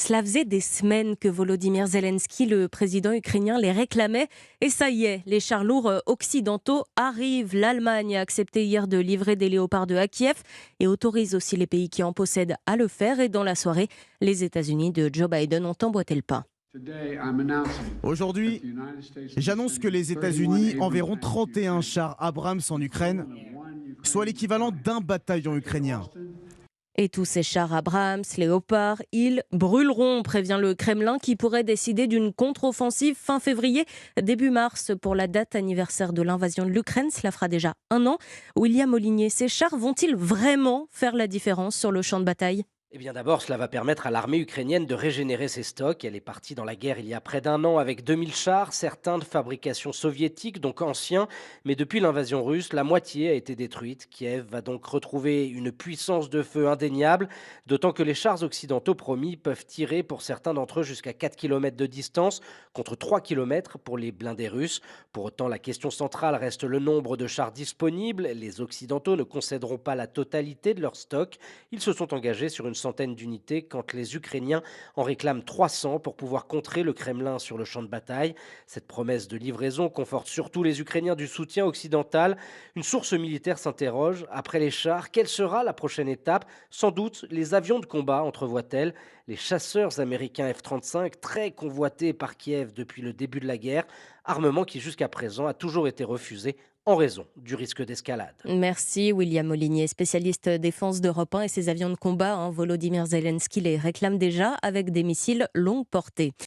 Cela faisait des semaines que Volodymyr Zelensky, le président ukrainien, les réclamait. Et ça y est, les chars lourds occidentaux arrivent. L'Allemagne a accepté hier de livrer des léopards 2 à Kiev et autorise aussi les pays qui en possèdent à le faire. Et dans la soirée, les États-Unis de Joe Biden ont emboîté le pas. Aujourd'hui, j'annonce que les États-Unis enverront 31 chars Abrams en Ukraine, soit l'équivalent d'un bataillon ukrainien. Et tous ces chars Abrams, Léopard, ils brûleront, prévient le Kremlin, qui pourrait décider d'une contre-offensive fin février, début mars, pour la date anniversaire de l'invasion de l'Ukraine. Cela fera déjà un an. William Molinier, ces chars vont-ils vraiment faire la différence sur le champ de bataille ? Eh bien d'abord, cela va permettre à l'armée ukrainienne de régénérer ses stocks. Elle est partie dans la guerre il y a près d'un an avec 2000 chars, certains de fabrication soviétique, donc anciens. Mais depuis l'invasion russe, la moitié a été détruite. Kiev va donc retrouver une puissance de feu indéniable, d'autant que les chars occidentaux promis peuvent tirer pour certains d'entre eux jusqu'à 4 km de distance, contre 3 km pour les blindés russes. Pour autant, la question centrale reste le nombre de chars disponibles. Les Occidentaux ne concéderont pas la totalité de leur stock. Ils se sont engagés sur une centaine d'unités quand les Ukrainiens en réclament 300 pour pouvoir contrer le Kremlin sur le champ de bataille. Cette promesse de livraison conforte surtout les Ukrainiens du soutien occidental. Une source militaire s'interroge. Après les chars, quelle sera la prochaine étape ? Sans doute les avions de combat, entrevoit-elle. Les chasseurs américains F-35, très convoités par Kiev depuis le début de la guerre, armement qui jusqu'à présent a toujours été refusé en raison du risque d'escalade. Merci William Molinier, spécialiste défense d'Europe 1 et ses avions de combat. Volodymyr Zelensky les réclame déjà avec des missiles longue portée.